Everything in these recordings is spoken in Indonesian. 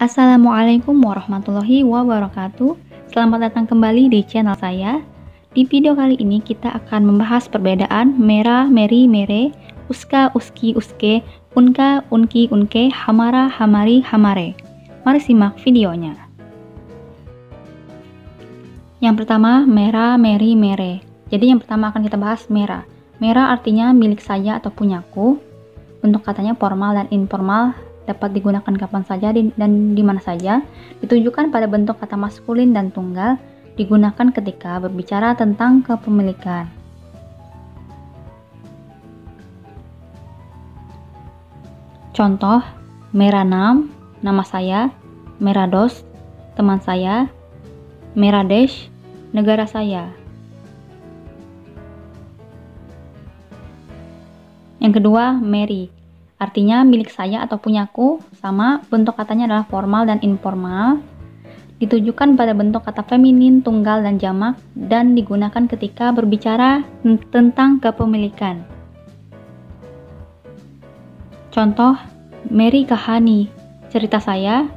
Assalamualaikum warahmatullahi wabarakatuh. Selamat datang kembali di channel saya. Di video kali ini kita akan membahas perbedaan mera, meri, mere, uska, uski, uske, unka, unki, unke, hamara, hamari, hamare. Mari simak videonya. Yang pertama, mera, meri, mere. Jadi yang pertama akan kita bahas mera. Mera artinya milik saya atau punyaku. Bentuk katanya formal dan informal, dapat digunakan kapan saja dan di mana saja, ditujukan pada bentuk kata maskulin dan tunggal, digunakan ketika berbicara tentang kepemilikan. Contoh, meranam, nama saya, merados, teman saya, meradesh, negara saya. Yang kedua, meri. Artinya milik saya atau punyaku, sama bentuk katanya adalah formal dan informal, ditujukan pada bentuk kata feminin, tunggal, dan jamak, dan digunakan ketika berbicara tentang kepemilikan. Contoh, Meri Kahani, cerita saya,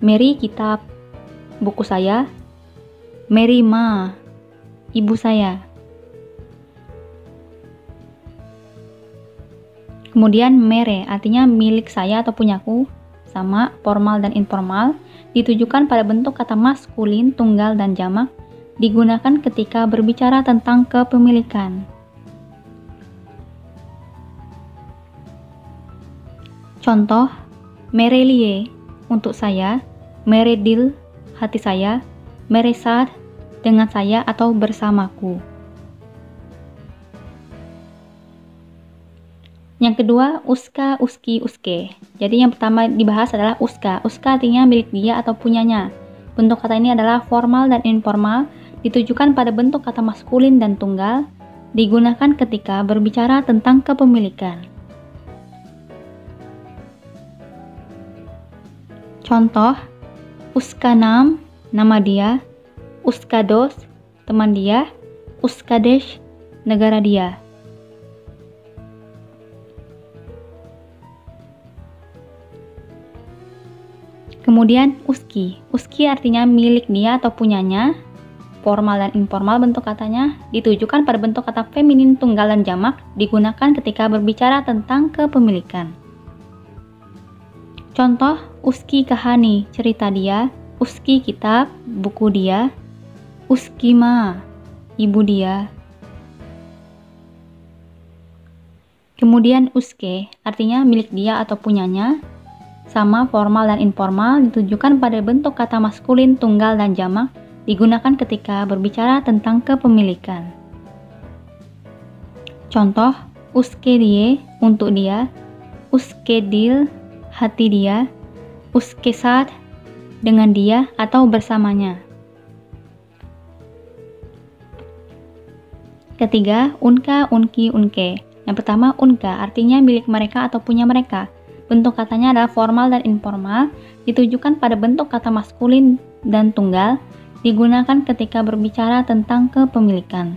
Meri kitab, buku saya, Meri Ma, ibu saya. Kemudian mere artinya milik saya atau punyaku, sama formal dan informal, ditujukan pada bentuk kata maskulin, tunggal, dan jamak, digunakan ketika berbicara tentang kepemilikan. Contoh, merelie untuk saya, meredil hati saya, meresad dengan saya atau bersamaku. Yang kedua, uska, uski, uske. Jadi yang pertama dibahas adalah uska. Uska artinya milik dia atau punyanya. Bentuk kata ini adalah formal dan informal, ditujukan pada bentuk kata maskulin dan tunggal, digunakan ketika berbicara tentang kepemilikan. Contoh, uskanam, nama dia, uskados, teman dia, uskadesh, negara dia. Kemudian uski. Uski artinya milik dia atau punyanya, formal dan informal bentuk katanya, ditujukan pada bentuk kata feminin, tunggal, dan jamak, digunakan ketika berbicara tentang kepemilikan. Contoh, uski kahani, cerita dia, uski kitab, buku dia, uski ma, ibu dia. Kemudian uske artinya milik dia atau punyanya, sama formal dan informal, ditujukan pada bentuk kata maskulin, tunggal, dan jamak, digunakan ketika berbicara tentang kepemilikan. Contoh, uskedie untuk dia, uskedil hati dia, uskesad dengan dia atau bersamanya. Ketiga, unka, unki, unke. Yang pertama, unka artinya milik mereka atau punya mereka. Bentuk katanya adalah formal dan informal, ditujukan pada bentuk kata maskulin dan tunggal, digunakan ketika berbicara tentang kepemilikan.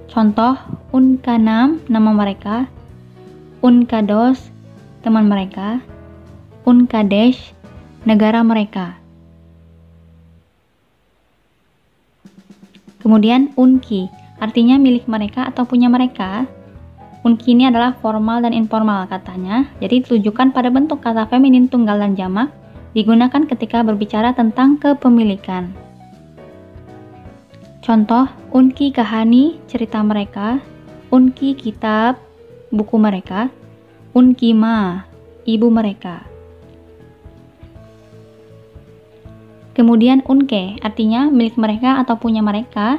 Contoh, unkanam, nama mereka, unkados, teman mereka, unkadesh, negara mereka. Kemudian unki, artinya milik mereka atau punya mereka. Unki ini adalah formal dan informal katanya, jadi ditujukan pada bentuk kata feminin, tunggal, dan jamak, digunakan ketika berbicara tentang kepemilikan. Contoh, unki kahani, cerita mereka, unki kitab, buku mereka, unki ma, ibu mereka. Kemudian unke, artinya milik mereka atau punya mereka,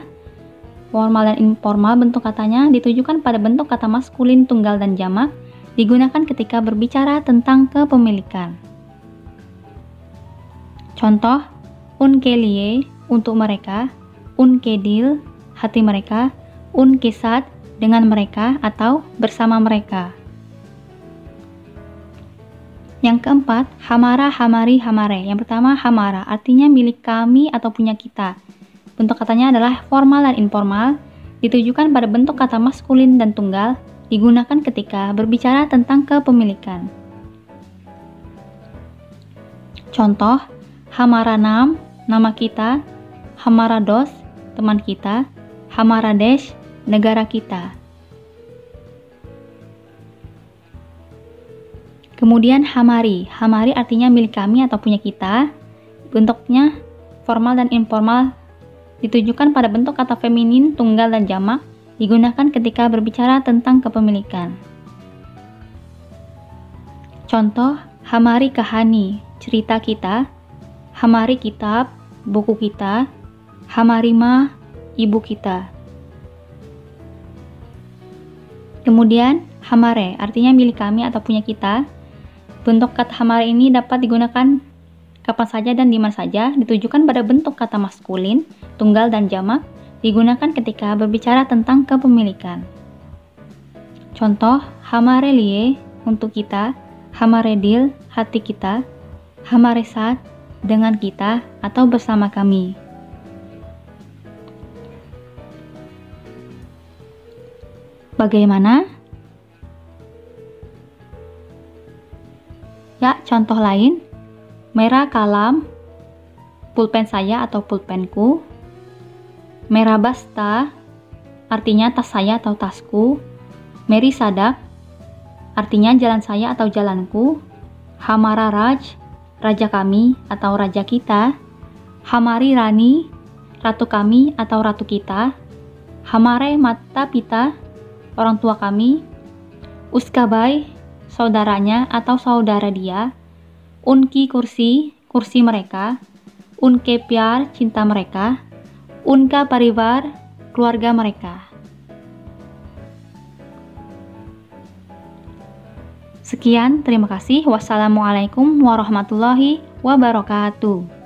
formal dan informal bentuk katanya, ditujukan pada bentuk kata maskulin, tunggal, dan jamak, digunakan ketika berbicara tentang kepemilikan. Contoh, unkelie, untuk mereka, unkedil, hati mereka, unkesad, dengan mereka atau bersama mereka. Yang keempat, hamara, hamari, hamare. Yang pertama, hamara, artinya milik kami atau punya kita. Bentuk katanya adalah formal dan informal, ditujukan pada bentuk kata maskulin dan tunggal, digunakan ketika berbicara tentang kepemilikan. Contoh, hamara naam, nama kita, hamara dost, teman kita, hamara desh, negara kita. Kemudian hamari. Hamari artinya milik kami atau punya kita. Bentuknya formal dan informal, ditujukan pada bentuk kata feminin, tunggal, dan jamak, digunakan ketika berbicara tentang kepemilikan. Contoh, hamari kahani, cerita kita, hamari kitab, buku kita, hamari ma, ibu kita. Kemudian, hamare artinya milik kami atau punya kita. Bentuk kata hamare ini dapat digunakan kapan saja dan di mana saja, ditujukan pada bentuk kata maskulin, tunggal, dan jamak, digunakan ketika berbicara tentang kepemilikan. Contoh, hamare liye, untuk kita, hamare dil, hati kita, hamare saat, dengan kita atau bersama kami. Bagaimana? Ya, contoh lain. Merah kalam, pulpen saya atau pulpenku. Merah basta, artinya tas saya atau tasku. Meri sadak, artinya jalan saya atau jalanku. Hamara raj, raja kami atau raja kita. Hamari rani, ratu kami atau ratu kita. Hamare mata pita, orang tua kami. Uskabai, saudaranya atau saudara dia. Unki kursi, kursi mereka. Unke pyar, cinta mereka. Unka parivar, keluarga mereka. Sekian, terima kasih. Wassalamualaikum warahmatullahi wabarakatuh.